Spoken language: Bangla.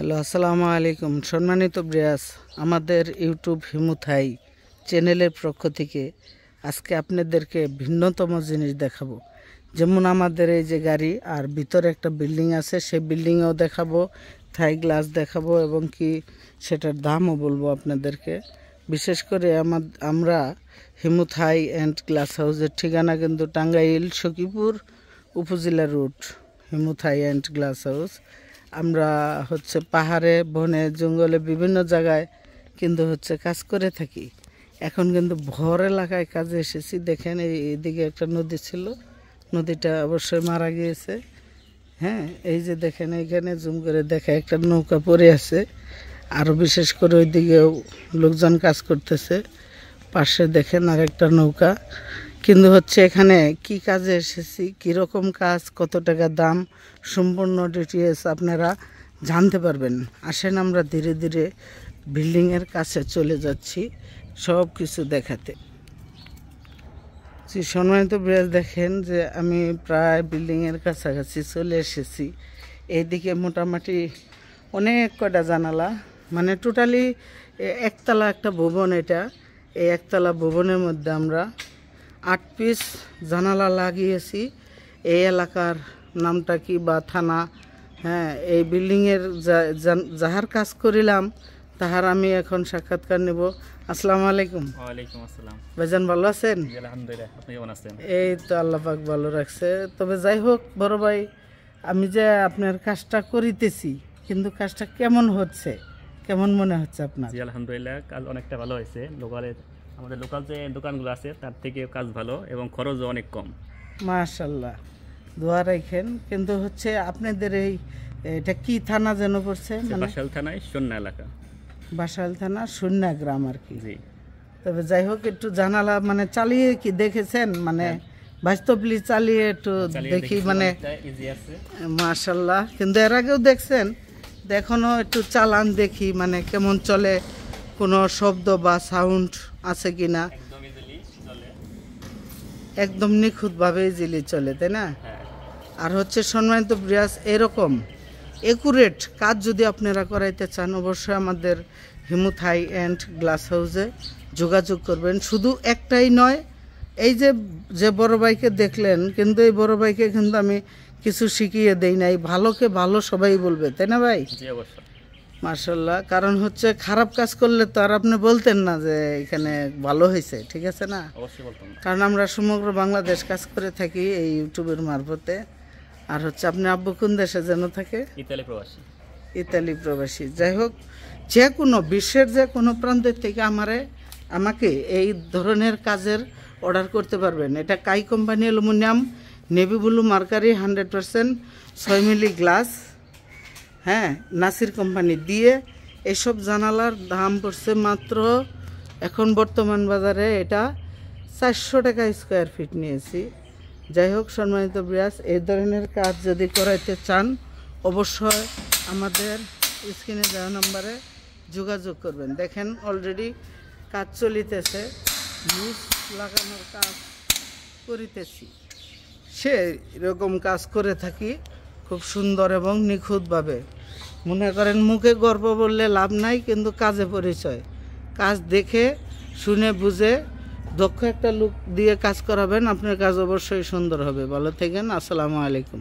হ্যালো, আসসালামু আলাইকুম। সম্মানিত ব্রিয়াস, আমাদের ইউটিউব হিমুথাই চ্যানেলের পক্ষ থেকে আজকে আপনাদেরকে ভিন্নতম জিনিস দেখাবো। যেমন আমাদের এই যে গাড়ি আর ভিতরে একটা বিল্ডিং আছে, সেই বিল্ডিংও দেখাবো, থাই গ্লাস দেখাবো এবং কি সেটার দামও বলবো আপনাদেরকে। বিশেষ করে আমরা হিমুথাই অ্যান্ড গ্লাস হাউসের ঠিকানা কিন্তু টাঙ্গাইল সখীপুর উপজেলা রুট, হিমুথাই অ্যান্ড গ্লাস হাউস। আমরা পাহাড়ে, বনে, জঙ্গলে বিভিন্ন জায়গায় কিন্তু কাজ করে থাকি। এখন কিন্তু ভর এলাকায় কাজে এসেছি। দেখেন এইদিকে একটা নদী ছিল, নদীটা অবশ্যই মারা গিয়েছে। হ্যাঁ, এই যে দেখেন এইখানে জুম করে দেখা একটা নৌকা পড়ে আছে। আরও বিশেষ করে ওইদিকেও লোকজন কাজ করতেছে। পাশে দেখেন আর একটা নৌকা। কিন্তু এখানে কি কাজে এসেছি, কীরকম কাজ, কত টাকা দাম, সম্পূর্ণ ডিটেলস আপনারা জানতে পারবেন। আসেন আমরা ধীরে ধীরে বিল্ডিংয়ের কাছে চলে যাচ্ছি সব কিছু দেখাতে। সম্মানিত ব্রিয়াস, দেখেন যে আমি প্রায় বিল্ডিংয়ের কাছাকাছি চলে এসেছি। এইদিকে মোটামুটি অনেক কয়টা জানালা, মানে টোটালি একতলা একটা ভবন। এটা এই একতলা ভবনের মধ্যে আমরা 8 পিস জানালা লাগিয়েছি। এই এলাকার নামটা কি বা থানা, হ্যাঁ, এই বিল্ডিংয়ের যাহার কাজ করিলাম তাহার আমি এখন সাক্ষাৎকার নেব। আসসালামু আলাইকুম। ওয়ালাইকুম আসসালাম। ভাইজান ভালো আছেন? আলহামদুলিল্লাহ, আপনি কেমন আছেন? এই তো আল্লাহ পাক ভালো রাখছে। তবে যাই হোক বড় ভাই, আমি যে আপনার কাজটা করিতেছি, কিন্তু কাজটা কেমন হচ্ছে, কেমন মনে হচ্ছে আপনার? জি আলহামদুলিল্লাহ, কাজ অনেকটা ভালো হয়েছে। আমাদের লোকাল যে দোকানগুলো আছে তার থেকে কাজ ভালো এবং খরচও অনেক কম। মাশাআল্লাহ, দোয়া রাখেন। কিন্তু আপনাদের এটা কি থানা যেন পড়ছে? মানে বাসাইল থানায় সন্না এলাকা। বাসাইল থানা সন্না গ্রাম আর কি। জি। তবে যাই হোক, একটু জানালা মানে চালিয়ে কি দেখেছেন? মানে বাস্তবলি চালিয়ে একটু দেখি, মানে মাশাআল্লাহ। কিন্তু এর আগেও দেখছেন, এখনও একটু চালান দেখি, মানে কেমন চলে, কোনো শব্দ বা সাউন্ড আছে কিনা। একদম নিখুঁতভাবে ইজিলি চলে, তাই না? আর সম্মানিত ব্রিয়াস, এরকম একুরেট কাজ যদি আপনারা করাইতে চান, অবশ্যই আমাদের হিমুথাই অ্যান্ড গ্লাস হাউসে যোগাযোগ করবেন। শুধু একটাই নয়, এই যে বড় ভাইকে দেখলেন, কিন্তু এই বড় ভাইকে কিন্তু আমি কিছু শিখিয়ে দেই নাই। ভালোকে ভালো সবাই বলবে, তাই না ভাই? জি অবশ্যই। মাশাআল্লাহ। কারণ খারাপ কাজ করলে তো আর আপনি বলতেন না যে এখানে ভালো হয়েছে, ঠিক আছে না? অবশ্যই বলতাম। কারণ আমরা সমগ্র বাংলাদেশ কাজ করে থাকি এই ইউটিউবের মারফতে। আর আপনি আব্বু কোন দেশে যেন থাকে? ইতালি প্রবাসী। ইতালি প্রবাসী। যাই হোক, যে কোনো বিশ্বের যে কোনো প্রান্তের থেকে আমাকে এই ধরনের কাজের অর্ডার করতে পারবেন। এটা কাই company aluminium navy blue mercury 100% 6 milli glass, হ্যাঁ, নাসির কোম্পানি দিয়ে এসব জানালার দাম পড়ছে মাত্র, এখন বর্তমান বাজারে এটা 400 টাকা স্কোয়ার ফিট নিয়েছি। যাই হোক সম্মানিত ব্রিয়াস, এই ধরনের কাজ যদি করাইতে চান, অবশ্যই আমাদের স্ক্রিনে দেওয়া নম্বরে যোগাযোগ করবেন। দেখেন অলরেডি কাজ চলিতেছে, মুস লাগানোর কাজ করিতেছি। এরকম কাজ করে থাকি খুব সুন্দর এবং নিখুঁতভাবে। মনে করেন মুখে গর্ব বললে লাভ নাই, কিন্তু কাজে পরিচয়। কাজ দেখে শুনে বুঝে দক্ষ একটা লোক দিয়ে কাজ করাবেন, আপনার কাজ অবশ্যই সুন্দর হবে। ভালো থাকেন। আসসালামু আলাইকুম।